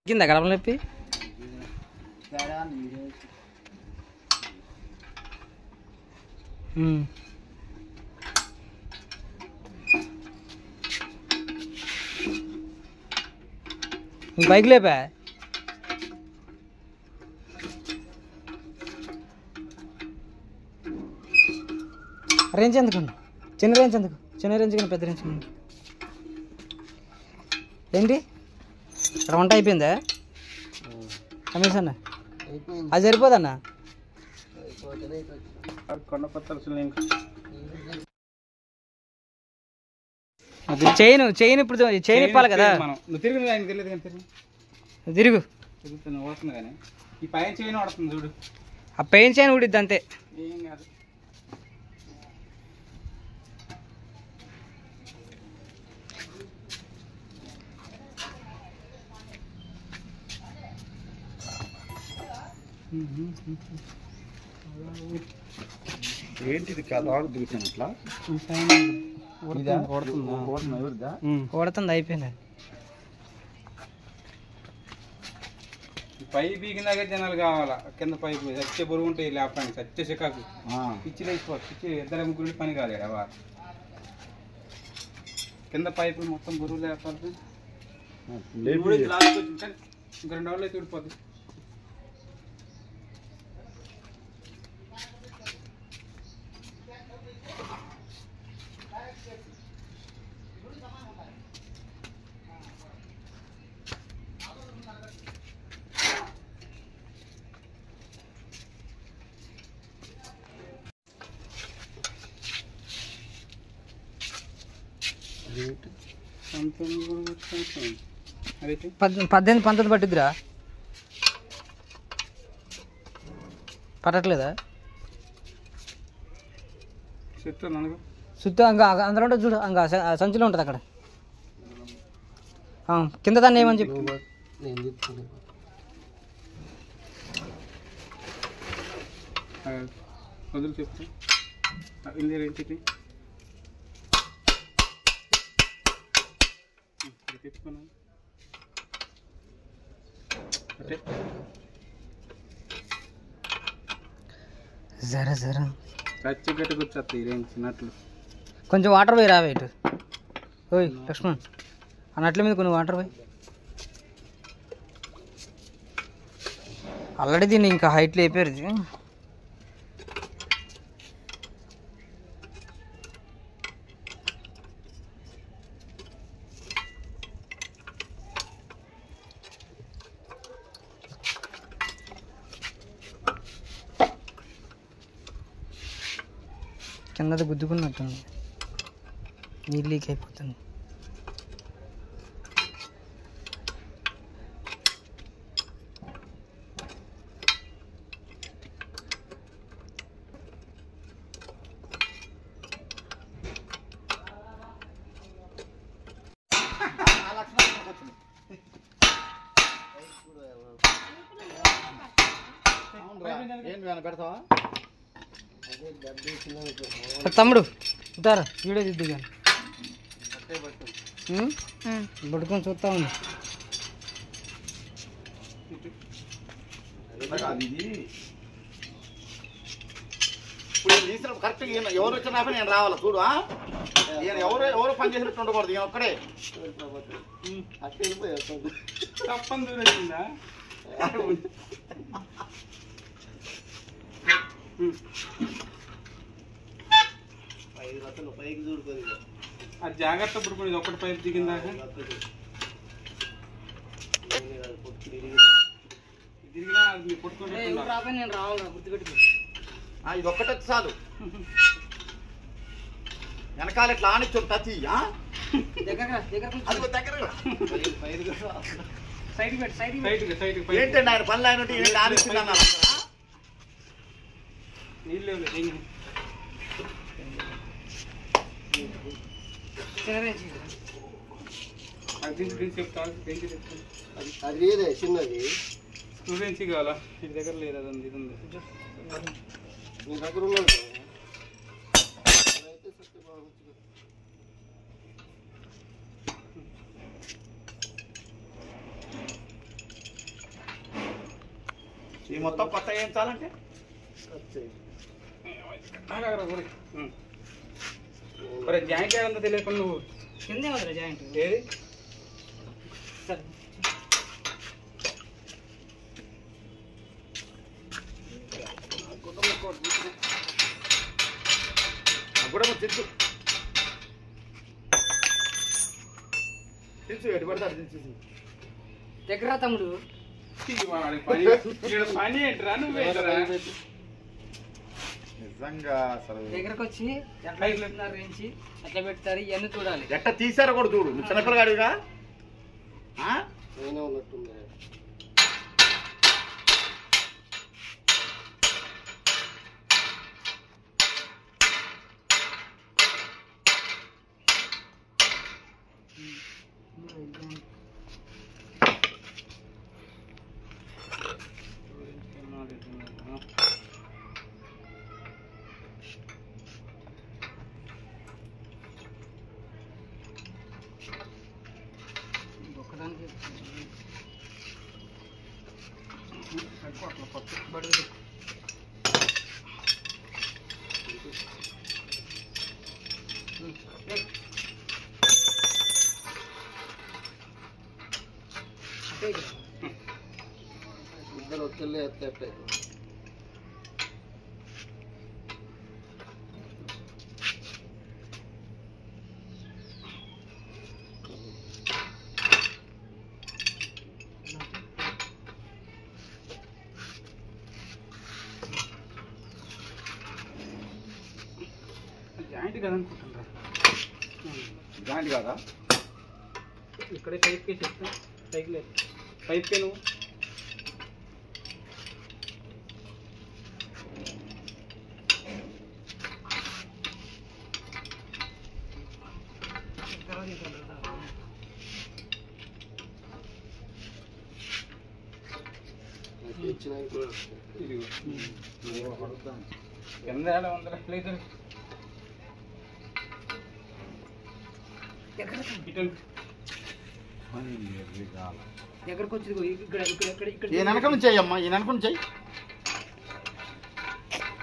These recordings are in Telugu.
కింద గడప నొప్పి బైక్ లేపా రేంజ్ ఎందుకు చిన్న రేంజ్ ఎందుకు చిన్న రేంజ్ కానీ పెద్ద రేంజ్ ఏంటి ఇక్కడ వంట అయిపోయిందా రమేష్ అన్న అది సరిపోదన్నా చైన్ ఇప్పుడు చైన్ ఇప్పాలి కదా తిరుగు ఆ పైన చైన్ ఊడిద్ది అంతే ఏంటిది కదా దిగుతున్నట్లా కొడుతుంది అయిపోయింది పై బీగినాక జనాలు కావాలా కింద పైపు సత్య బరువు ఉంటాయి లేపడానికి సత్య చికాకు పిచ్చి లేచిపోతుంది పిచ్చి ఇద్దరు ముగ్గురు పని కాలేడు అవా కింద పైపు మొత్తం బరువు లేపాలి ఇంకా 2 రోజులు అయితే ఊడిపోద్ది పద్దెనిమిది 19 పట్టిద్దిరా పట్టట్లేదా చుట్టూ ఇంకా అందులో ఉంటుంది చూడు ఇంకా సంచిలో ఉంటుంది అక్కడ కింద దాన్ని ఏమని చెప్పి వదులు చెప్తా తెచ్చుకున్నాను జరా జరా చచ్చిగట్టుకు వచ్చేస్తాయి రేంచినట్లు కొంచెం వాటర్ పోయి రావే ఇటు ఓయ్ లక్ష్మణ్ ఆ నట్ల మీద కొన్ని వాటర్ పోయి ఆల్రెడీ దీన్ని ఇంకా హైట్లో అయిపోయారు ఇది కిందది గుద్దుకున్నట్టుంది నీళ్ళు లీక్ అయిపోతుంది పెడతావా తమ్ముడు ఇద్దారా వీడియో దిద్దు కానీ పట్టుకొని చూస్తా ఉంది ఇప్పుడు కరెక్ట్ ఎవరు వచ్చినా నేను రావాలా చూడు ఎవరు పని చేసినట్టు ఉండకూడదు ఈయన ఒక్కడే తప్పని దూరిందా పైకి చూడుకోదు అది జాగ్రత్త పడుకుని ఇది ఒకటి పైపు దిగిందాక తిరిగినా అది పట్టుకుంటే నేను రావాలి గుర్తుపెట్టుకో ఇది ఒక్కటే చాలు వెనకాల ఇట్లా ఆనిచ్చు టచ్ ఏంటండి ఆయన పనులు ఆయన ఆనిచ్చిందన్నారు నీళ్ళు అది లేదే చిన్నది స్టూడెంట్స్ కావాలా ఇంటి దగ్గర లేదు అదండి ఇది ఉంది నీ దగ్గర ఉన్నది ఈ మొత్తం కొత్త వేయించాలంటే జాయింట్ ఏదంతా తెలియకుండా నువ్వు కిందే వదిలే జాయింట్. ఏది సరే కూడా తెలుసు తెలుసు ఎటు పడతారు తెలుసు. దగ్గర తమ్ముడు పని ఏంట్రా నువ్వేంట్రా నిజంగా అసలు దగ్గరకు వచ్చి ఎట్లా పెడుతున్నారు వేయించి ఎట్లా పెడతారు ఇవన్నీ చూడాలి. ఎట్ట తీసారో కూడా చూడు. నువ్వు చిన్నపిల్లగాడిగా ఒక్కదానికి ఇద్దరు వచ్చి ఎత్తే జాయింట్ కదనుకుంటున్నా. జాయింట్ కాదా? ఇక్కడే పైప్కే చెప్తా. పైకి లేదు పైప్కే నువ్వు కింద ఎలా ఉందా ప్లేస్ దగ్గరకు వచ్చి ఇక్కడ ఇక్కడ ఇక్కడ ఇక్కడ ఈ వెనక నుంచి అయ్యమ్మా, ఈ వెనక నుంచి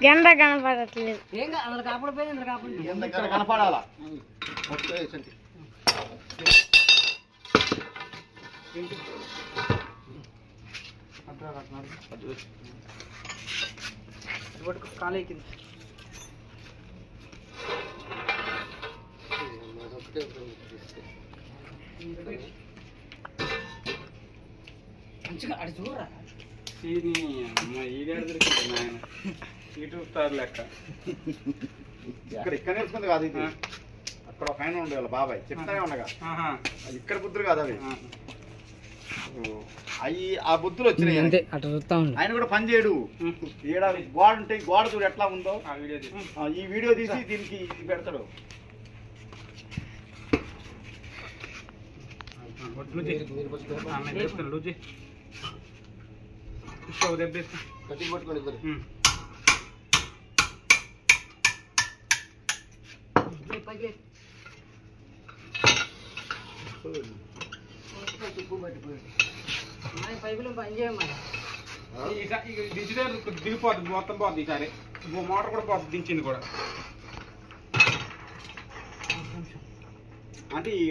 గంట కనపడట్లేదు. ఏం అందులో కాపాడిపోయింది అందులో కాపాడి ఇక్కడ కనపడాలా. కాలు ఎక్కింది. మంచిగా అడి చూడరా. ఈడే దొరికింది ఆయన యూట్యూబ్ స్టార్ లెక్క. ఇక్కడ ఇక్కడ నేర్చుకుంది కాదు ఇది. అక్కడ ఒక ఆయన ఉండే వాళ్ళ బాబాయ్ చెప్తానే ఉండగా ఇక్కడ బుద్ధులు కాదు అవి. అవి ఆ బుద్ధులు వచ్చినాయి అంతే అటు చూస్తా ఉంది. ఆయన కూడా పని చేయడు. ఈడ గోడ ఉంటే గోడ చూడు ఎట్లా ఉందో. ఈ వీడియో తీసి దీనికి ఇది పెడతాడు. కట్టి పట్టుకోండి ఇద్దరు. పైపులు పని చేయమని దిగిపోద్ది మొత్తం పోద్ది ఈసారి. మోటార్ కూడా పోద్ది దించింది కూడా. అంటే ఈ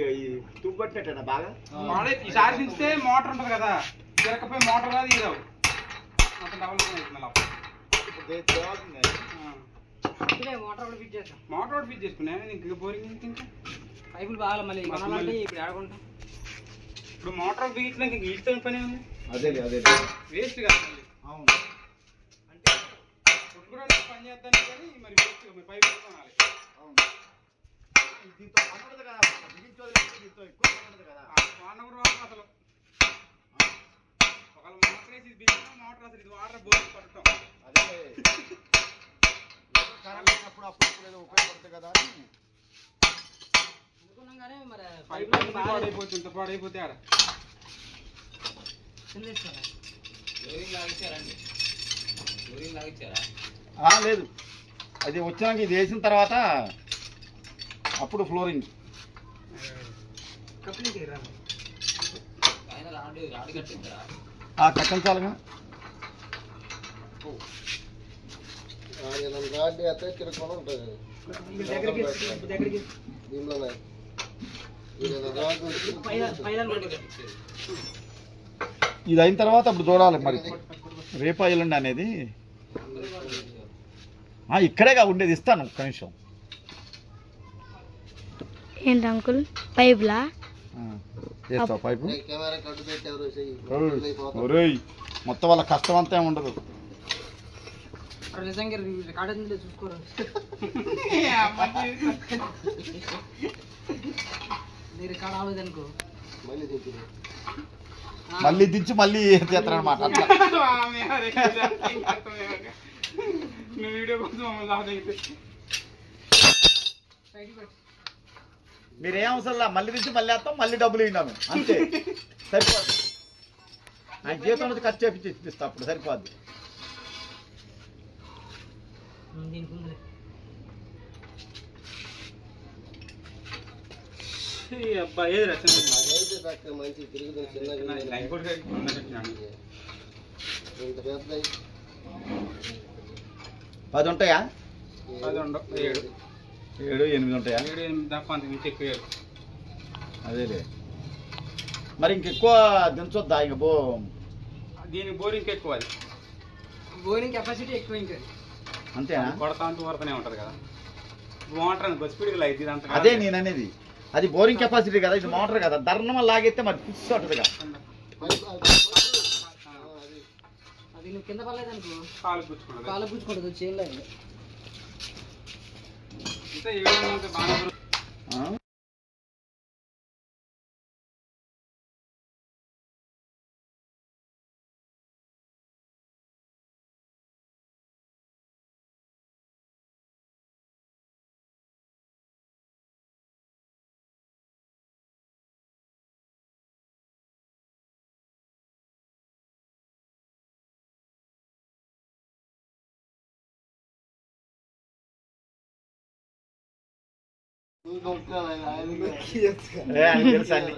తుప్పు పట్టినట్టేనా బాగా. ఈసారి దించితే మోటార్ ఉంటుంది కదా, తిరగకపోయి మోటార్ కాదు ఇది మొత్తం డెవలప్ మోటార్ కూడా ఫిట్ చేస్తాం. మోటార్ కూడా ఫిట్ చేసుకున్నా ఇంకా బోరింగ్ ఇంకా పైపులు బాగా మళ్ళీ కొనాలంటే ఇప్పుడు ఆడుకుంటాం. ఇప్పుడు మోటార్ బిగించడానికి ఇంక ఈడ్తో పని ఉంది. అదే అదే వేస్ట్ కాదు మళ్ళీ. అవును అంటే కొట్టుకోవడానికి పని చేద్దానికి కానీ మరి వేస్ట్ పైపు కొనాలి. అవును దీంతో పని ఉండదు కదా, దీంతో ఎక్కువ పని ఉండదు కదా. వాడిన కూడా వాడతాం అసలు. ఒకవేళ మోటార్ వేసి బిగించినా మోటార్ అసలు ఇది వాటర్ బోర్ పడటం. అదే కరెంట్ అయినప్పుడు అప్పుడు ఏదో ఉపయోగపడుతుంది కదా అని అనుకున్నాం కానీ మరి పైపు పాడైపోతుంది. ఇంత పాడైపోతే ఆడ లేదు. అది వచ్చినాక ఇది వేసిన తర్వాత అప్పుడు ఫ్లోరింగ్ కట్టించాలిగా. రాడ్డి అయితే తిరగకుండా ఉంటుంది దీనిలోనే ఇది అయిన తర్వాత అప్పుడు చూడాలి మరి రేపు ఎల్లుండి అనేది ఇక్కడేగా ఉండేది ఇస్తాను ఒక్క నిమిషం ఏంటి అంకుల్ పైపులా చేస్తావు పైపు కెమెరా కట్టు పెట్టారు ఒరేయ్ మొత్తం వాళ్ళ కష్టం అంతా ఏమి ఉండదు నిజంగా రికార్డ్ చూసుకోరు రికార్డ్ అవ్వదు అనుకో మళ్ళీ దించుడు మళ్ళీ దించి మళ్ళీ చేస్తారనమాట అట్లా నువ్వు వీడియో కోసం మీరేం అవసరంలా మళ్ళీ దించి మళ్ళీ వేస్తాం మళ్ళీ డబ్బులు ఇవ్వము అంతే సరిపోదు ఆయన జీతం నుంచి ఖర్చు చేపించి ఇప్పిస్తా అప్పుడు సరిపోద్ది దీనికి ఉందిలే అబ్బా ఏది రచన అదైతే చక్కగా మంచి తిరుగుతుంది చిన్నగా ఇంత పెద్ద 10 ఉంటాయా 7 7 8 ఉంటాయా 7 8 దాకా అంత మించి ఎక్కువ అదేలే మరి ఇంకెక్కువ దించొద్దా ఇంక దీనికి బోరింగ్ ఎక్కువ అది బోరింగ్ కెపాసిటీ ఎక్కువ ఇంకా అంతేనా కొడతా అంటూ వరతనే ఉంటది కదా మోటార్ అని బస్ స్పీడ్ లైట్ ఇదంతా అదే నేను అనేది అది బోరింగ్ కెపాసిటీ కదా ఇది మోటార్ కదా ధర్నం లాగైతే మరి పుష్టి ఉంటుంది కదా అది నువ్వు కింద పడలేదనుకో కాలు పుచ్చుకుంటది కాలు పుచ్చుకుంటుంది చేయంలో ఇంకా 7 బాగా తెలుసా అండి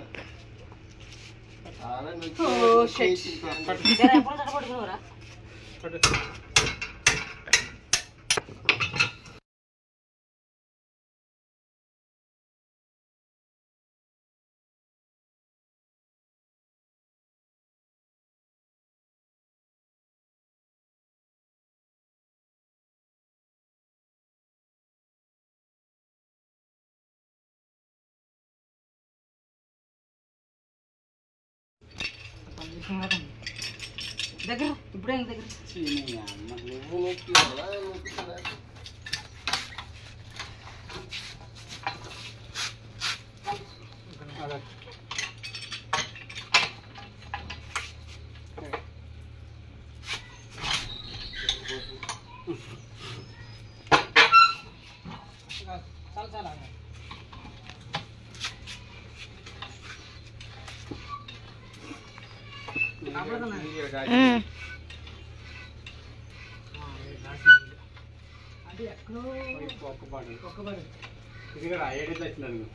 దగ్గర ఇప్పుడే దగ్గర చాలా చాలా అది ఎక్కడో ఒక్కబడి ఇది కూడా ఏడైతే వచ్చినాను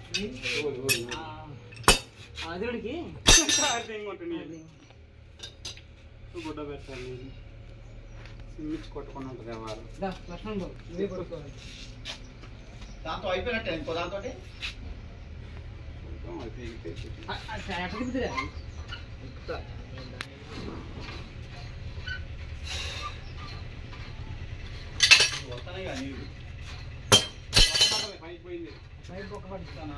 అదిడికి గుడ్డ పెట్టాలి సిమ్మిచ్చి కొట్టుకుని ఉంటుంది వారు లక్ష్మణ్ బాబు నువ్వే పడుకోవాలి దాంతో అయిపోయినట్టే ఇంకో దాంతో ఎట్లా తిప్పుతురా అయిపోయింది బయట ఒక్క పడుతానా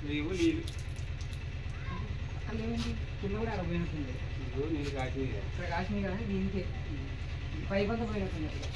లేవు నీళ్ళు అదేంటి కింద కూడా అక్కడ పోయినట్టుంది నీళ్ళు కాచి ఇక్కడ కాశ్మీర్ కానీ దీనికి పైప్ అంతా పోయినట్టుంది అక్కడ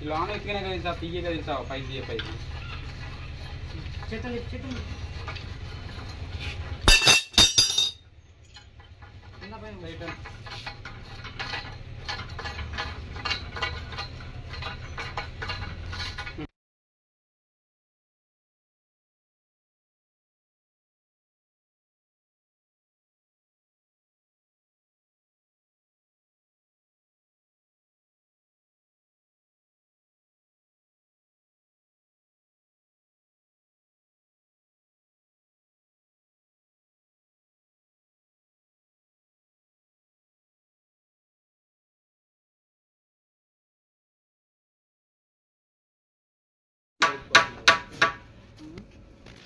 లోన్ ఎత్తుకునే కదా తీయగా తెలుసావు పైకి పైకి చెట్టు చెట్టు కింద పైన బయట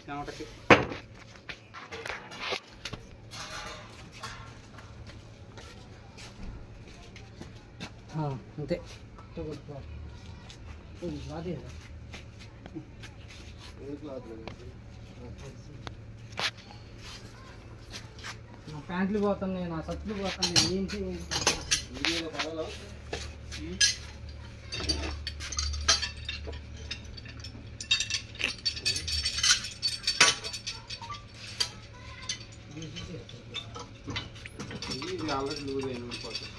చెమటకి అంతే నా ప్యాంట్లు పోతున్నాయి, నా సత్తులు పోతున్నాయి, ఏంటి ఇది ఆల్రెడీ లూజ్ అయిన ఊడిపోతుంది.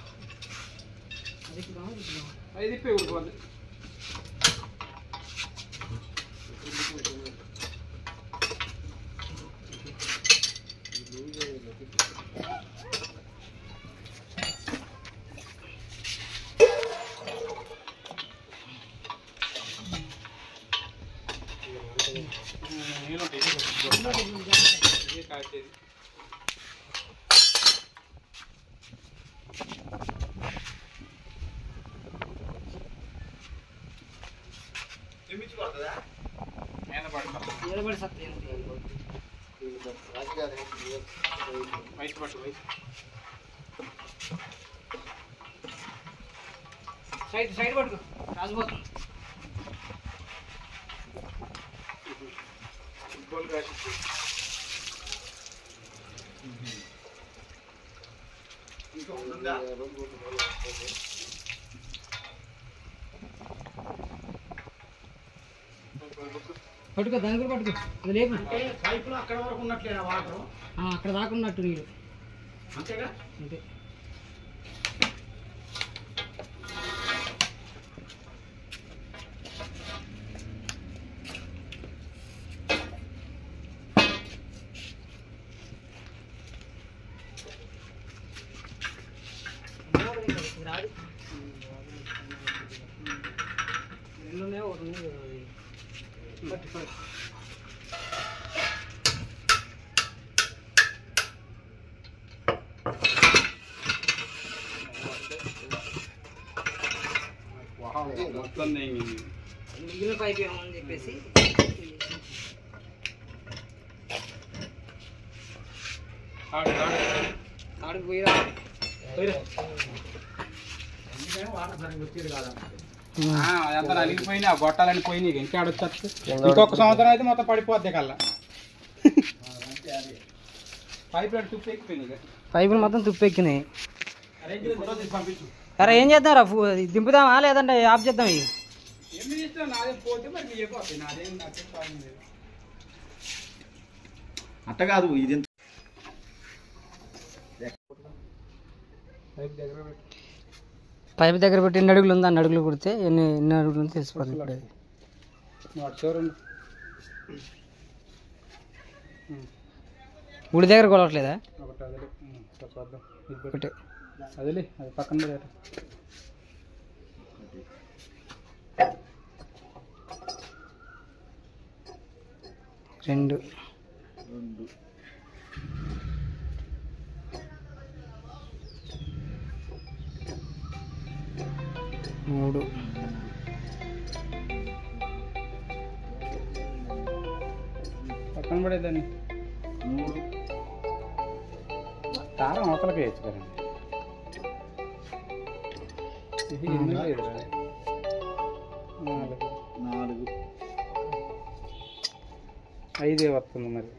అది తిప్పి ఊడిపోతుంది. ఇదే కాచేది. వైట్ పట్టు వైట్ సైడ్ పట్టుకో రాసిపోతుంది. ఫుట్బాల్ కాసి ఇంకా ఉందా? పట్టుకో, దాన్ని కూడా పట్టుకో. అది లేపు, పైపులో అక్కడ వరకు ఉన్నట్లేనా వాటర్? అక్కడ దాకా ఉన్నట్టు నీళ్ళు అంతేగా? అంతే. రెండునే ఒకటి పట్టు పట్టు. మొత్తం తెంగింది. మిగిలిన పైపు ఏమని చెప్పేసి ఆడికి పోయిరా. వాటర్ సరిగ్గా వచ్చేది కాదన్నమాట. అదంతా నలిగిపోయినాయి, ఆ గొట్టాలని పోయినాయి. ఇంకా ఆడొచ్చు. ఇంకొక సంవత్సరం అయితే మొత్తం పడిపోద్ది కల్లా. పైపు తుప్పు ఎక్కిపోయినాయి. పైపులు మొత్తం తుప్పెక్కినాయి. ఫోటో తీసి పంపించు. అరే ఏం చేద్దాం రా, దింపుదామా లేదంటే ఆఫ్ చేద్దాం? ఇవి ఏమి చేస్తావు? నాదే పోతే మరి నీ అయిపోతాయి. నాదేం నాకేం ప్రాబ్లం లేదు. అట్ట కాదు ఇది. పైపు దగ్గర పైపు దగ్గర పెట్టు. పెట్టి ఎన్ని అడుగులు ఉందో అన్ని అడుగులు కుడితే ఎన్ని అడుగులు ఉందో తెలిసిపోతుంది. ఇప్పుడు అది చూడండి. గుడి దగ్గర కొలవట్లేదా? ఒకటి అదిలే చూద్దాం. ఒకటి అదిలే అది పక్కన పడేట. రెండు 3 పక్కన పడేదాన్ని 3 కారం అవతలకి వేయచ్చు కదండి. ఇది ఎన్ని లేదు 4 5 వస్తుంది మరి.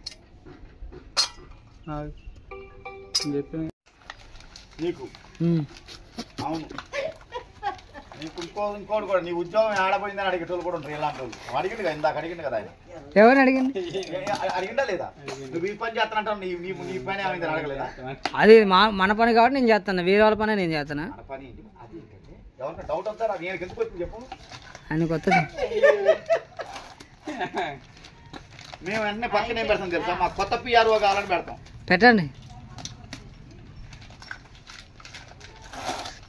చెప్పిన నీకు అవును. నీకు ఇంకోటి కూడా నీ ఉద్యోగం ఆడపోయిందని అడిగేటోళ్ళు కూడా ఉంటారు. ఇలాంటి వాళ్ళు అడిగిండు కదా, ఇందాక అడిగిండు కదా ఆయన. ఎవరిని అడిగింది? అడిగిందా లేదా? నువ్వు ఈ పని చేస్తానంటావు, నీ పని ఏమైందని అడగలేదా? అది మన పని కాబట్టి నేను చేస్తాను, వేరే వాళ్ళ పని నేను చేస్తాను. మన పని ఏంటి? అది ఏంటంటే ఎవరికైనా డౌట్ వస్తారా? నేను ఎందుకు వచ్చింది చెప్పు. ఆయన కొత్తది మేము వెంటనే పక్కన ఏం పెడతాం తెలుసా? మా కొత్త పిఆర్ఓ కావాలని పెడతాం. పెట్టండి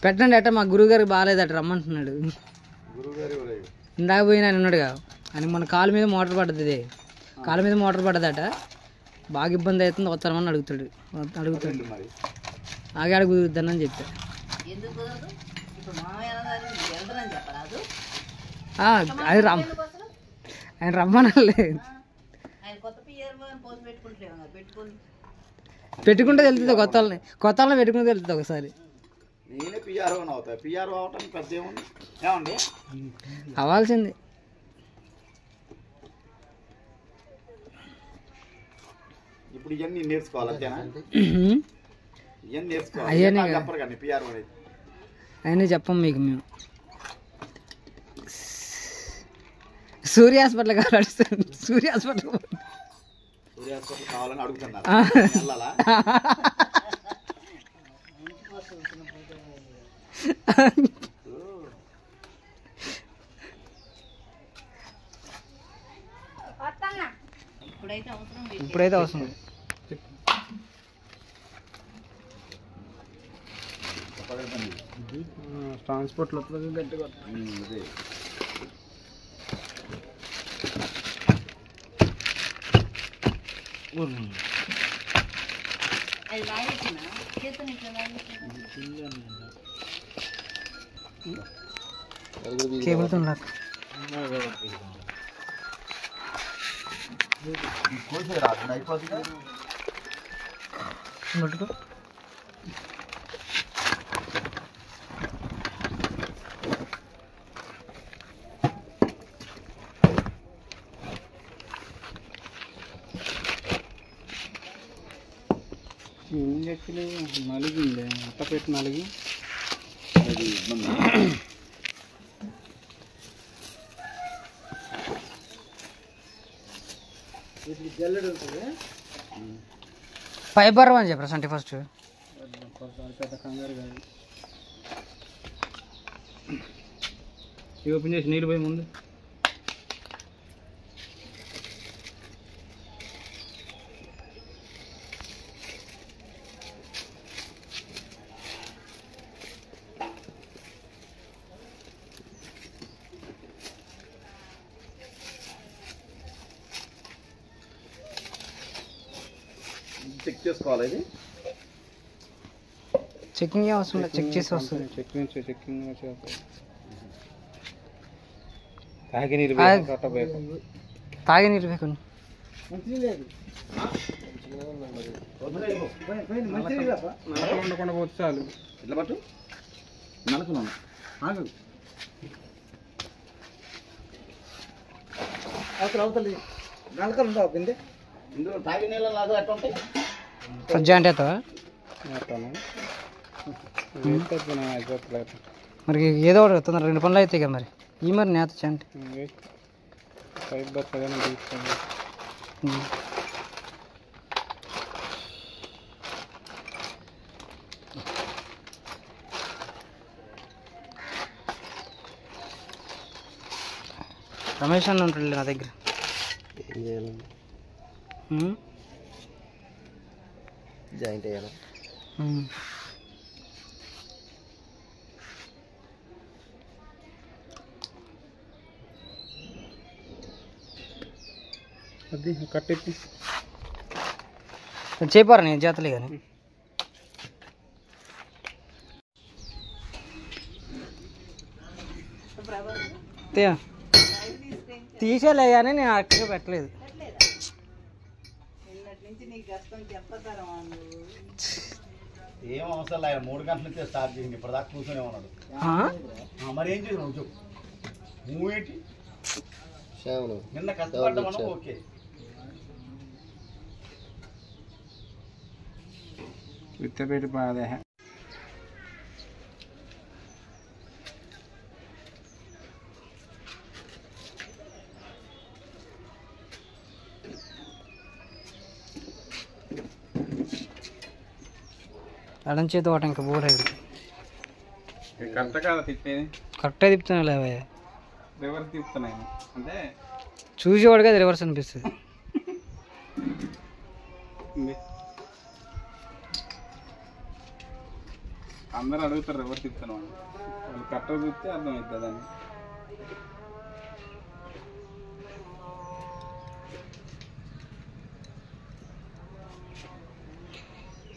పెట్టండి. అట్ట మా గురువుగారికి బాగాలేదట, రమ్మంటున్నాడు. గురువుగారు ఇందాక పోయినా ఆయన ఉన్నాడుగా, అని మన కాలు మీద మోటార్ పడ్డది, కాలు మీద మోటార్ పడ్డదట, బాగా ఇబ్బంది అవుతుంది, వస్తామని అడుగుతాడు మరి ఆగి ఆడ కుదురుద్దానని చెప్పా. అది ఆయన రమ్మనలేదు. పెట్టుకుంటే వెళ్తుంది కొత్త వాళ్ళని పెట్టుకుంటే వెళ్తుంది ఒకసారి. నేనే పిఆర్ఓ అవుతాయి. పిఆర్ఓ అవటానికి పెద్ద ఏముంది ఏమండి అవ్వాల్సింది. ఇప్పుడు ఇవన్నీ నేర్చుకోవాలి అంతేనా? ఇవన్నీ నేర్చుకోవాలి. అయ్యనే చెప్పరు కానీ పిఆర్ఓ అనేది అయినా చెప్పం మీకు మేము. సూర్య హాస్పిటల్ కావాలి. సూర్య హాస్పిటల్ కావాలని అడుగుతున్నారు. వెళ్ళాలా? ఇప్పుడైతే అవసరం. ట్రాన్స్పోర్ట్లో గట్టిగా కేబుల్తో నాకు పట్టుకో. ఇంజక్షన్లు నలిగింది అట్ట పెట్టి నలిగి అది ఇబ్బంది. ఫైబర్ అని చెప్పరా సంటి ఫస్ట్. పెద్ద కంగారు కాదు. ఓపెన్ చేసి నీళ్ళు పోయి ముందు. చెక్ చేసుకోవాలి. ఇది చెకింగ్ అవసరం లేదు, చెక్ చేసి వస్తుంది. చెక్కింగ్ తాగి నీళ్ళు తాగే నీళ్ళు వేయకుండా ఉండకుండా పోతే చాలు. ఇట్లా పట్టు నలుకున్నాను. ఇందులో తాగి నీళ్ళ లాగా ఎట్లా ఉంటాయి? సజ్జ అంటే అవుతావా మరి? ఏదో ఒకటి తొందర 2 పనులు అవుతాయి కదా మరి. ఈ మరి నేత అంటే రమేష్ అన్న ఉంటాడు నా దగ్గర. జాయింట్ అయ్యాను. అది కట్టెత్తి చెప్పారా నేను చేతలే కానీ. తీసేలే కానీ నేను అక్కడికి పెట్టలేదు. ఏం అవసరం లేదు. 3 గంటల నుంచే స్టార్ట్ చేయండి. ఇప్పటిదాకా కూర్చొనే ఉన్నాడు. మరి ఏం చేసావు చెప్పు. నువ్వు ఏంటి నిన్న కష్టపడ్డా మనం. ఓకే విత్తపెట్టి బాధ. ఎడం చేతి వాట ఇంకా బోర్ అయ్యి కరెక్ట్ కాదా తిప్పేది? కరెక్టే తిప్పుతున్నా లేవా. రివర్స్ తిప్పుతున్నాయి అంటే చూసేవాడు కదా రివర్స్ అనిపిస్తుంది. అందరూ అడుగుతారు రివర్స్ తిప్పుతున్నాం. వాళ్ళు కరెక్ట్గా చూస్తే అర్థమవుతుంది అని.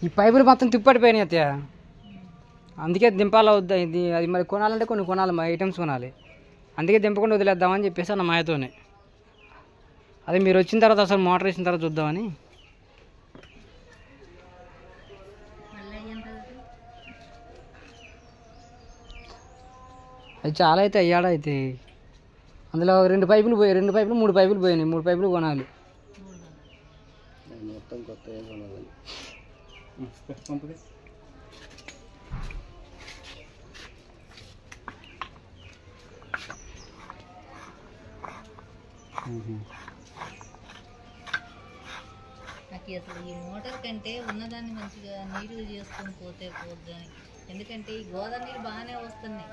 ఈ పైపులు మొత్తం తిప్పడిపోయినాయి అత్తయ్య. అందుకే దింపాలా వద్దా ఇది. అది మరి కొనాలంటే కొన్ని కొనాలి, మా ఐటమ్స్ కొనాలి. అందుకే దింపకుండా వదిలేద్దామని చెప్పేసి అన్న మాయతోనే. అదే మీరు వచ్చిన తర్వాత అసలు మోటార్ వేసిన తర్వాత చూద్దామని. అది చాలా అయితే అయ్యాడ అయితే అందులో 2 పైపులు పోయి 2 పైపులు 3 పైపులు పోయినాయి. 3 పైపులు కొనాలి. మొత్తం కొత్త కొనాలి. నాకు అసలు ఈ మోటార్ కంటే ఉన్నదాన్ని మంచిగా నీరు చేసుకొని పోతే పోద్దని. ఎందుకంటే ఈ గోదావరి నీరు బాగానే వస్తున్నాయి.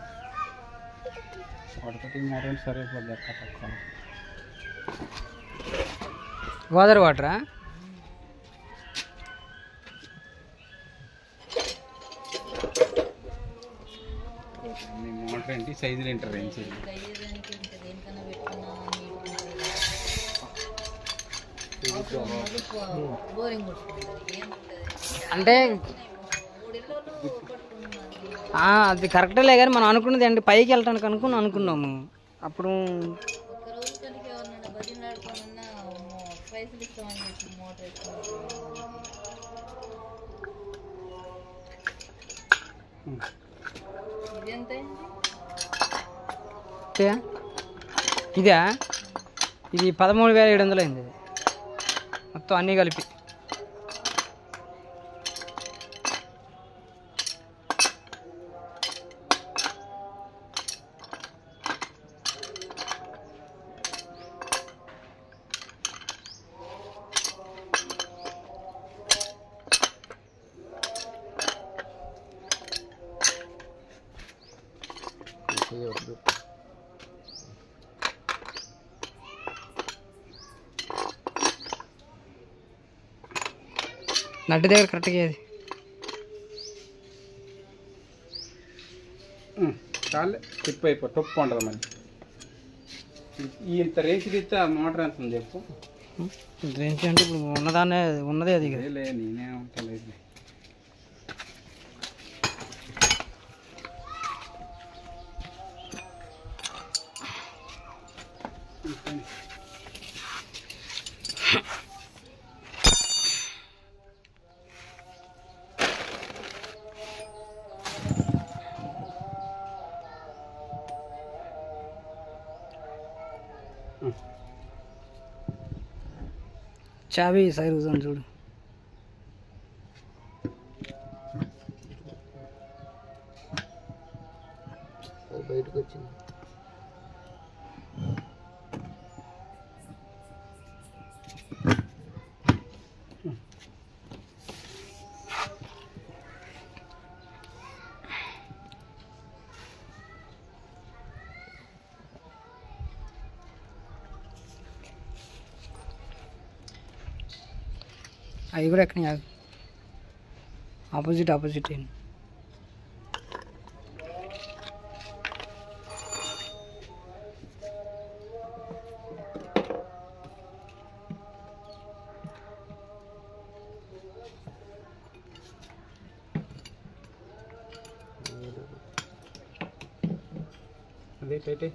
గోదావరి వాటరా? మోటార్ ఏంటి సైజులు ఏంటారు అయ్యేదానికి ఇంకా దేనికన్నా పెట్టుకున్నా బోరింగ్ కొట్టుకుంటుంది. ఏముంటుంది అంటే 3 ఇళ్ళు పట్టుకున్నాను. అది కరెక్టేలే కానీ మనం అనుకున్నది అంటే పైకి వెళ్ళటానికి అనుకున్నాము. అప్పుడు ఒక్కరోజు కనుక ఎవరన్నా బదిలీ ఆడుకోమన్నా పైసలు ఇస్తామని చెప్పి మోటార్ వేసుకున్నాను. ఇది ఎంత అయింది? ఇదా? ఇది 13,700 అయింది. ఇది మొత్తం అన్నీ కలిపి. నడ్డు దగ్గర కరెక్ట్గా అది చాలే తిప్పు అయిపో టొప్పు ఉంటుంది మళ్ళీ. ఇంత రేసి తీస్తే ఆ మోటార్ ఎంత ఉంది చెప్పు. డ్రింక్స్ అంటే ఇప్పుడు ఉన్నదే అది కదా. లే నేనే లేదు. చావి సైడ్ కూర్చొని చూడు. బయటకు వచ్చింది. అవి కూడా ఎక్కడ ఆపోజిట్ అయింది. అదే పెట్టే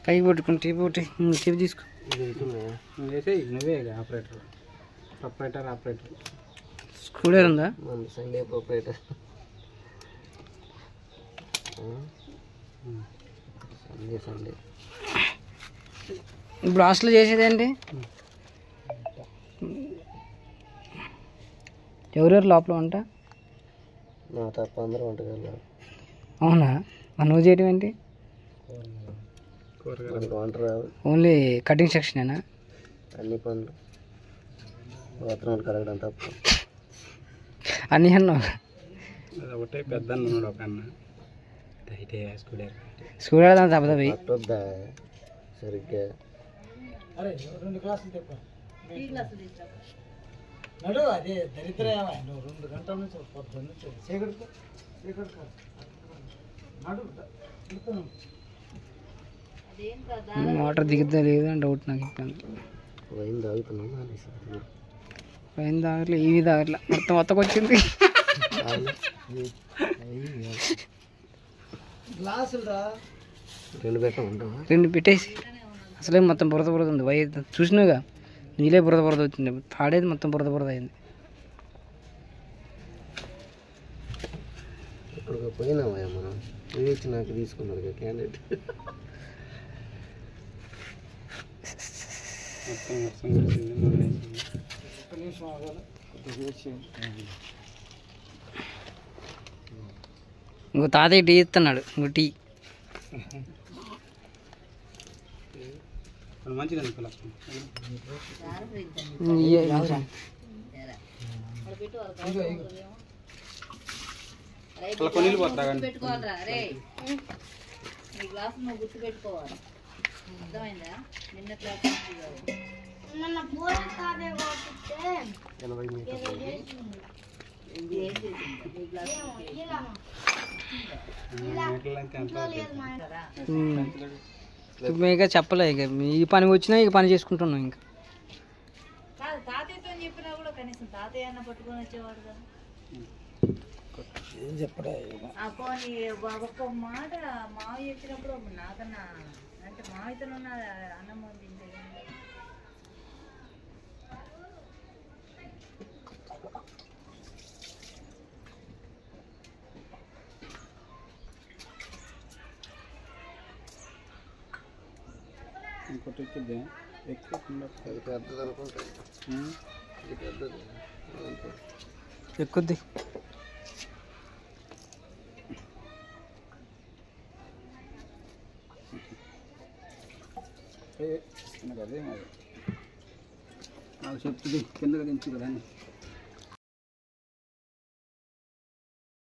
కై పట్టుకుని టీపీ తీసుకో. నువ్వే ఆపరేటర్ స్క్రూడర్ ఉందా? సండే ఆపరేటర్ సండే ఇప్పుడు హాస్టల్ చేసేది ఏంటి? ఎవరెవరు లోపల వంట? నా తప్ప అందరూ వంటగలరు. అవునా? మరి నువ్వు చేయడం ఏంటి? వంట రావు. Only cutting సెక్షనేనా? అన్ని పనులు బాత్రూమ్లు కడగడం తప్ప అన్నీ అన్నావు. ఒకటే పెద్ద అన్నాడు ఒక అన్న స్కూల్ తప్పదా పోయి పట్టొద్దా సరిగ్గా. నడు అదే దరిద్రమా నువ్వు 2 గంటల నుంచి పొద్దున్న నుంచి చీకటికో నడు అదేం కదా వాటర్ దిగుతా లేదు అని డౌట్ నాకు ఇప్పుడు. వైన్ తాగుతున్నాం పైన తాగట్లే ఇవి తాగట్లే మొత్తం వచ్చింది. గ్లాసులు 2 పెట్టా ఉంటావా? 2 పెట్టేసి అసలే మొత్తం బురద ఉంది. చూసినావుగా నీళ్ళే బురద వచ్చింది. తాడేది మొత్తం బురద అయింది. ఇప్పుడు పోయినావా మనం ఇవి వచ్చి నాకు తీసుకున్నారు క్యాండిడేట్. ఇంకో తాతయ్య టీ ఇస్తున్నాడు. ఇంకో టీ మంచిది పెట్టుకోవాలరా రే నీ గ్లాస్ నువ్వు గుర్తు పెట్టుకోవాలి. అర్థమైందా? నిన్న క్లాస్ ఇక చెప్పలే. ఇక ఈ పని వచ్చినా ఇక పని చేసుకుంటున్నాం. ఇంకా కాదు తాతయ్యతో చెప్పినా కూడా కనీసం తాతయ్య అన్న పట్టుకొని వచ్చేవాడు కదా. పోనీ ఒక్క మాట మావి చెప్పినప్పుడు నాకన్నా అంటే మావితో ఉన్న అన్నం తింటే ఇంకోటి ఎక్కిద్దా ఎక్కువ అది పెద్దది అనుకుంటా. ఇది పెద్దది ఎక్కుద్ది. అదే మరి నాకు చెప్తుంది కిందగా దించు కదా అని.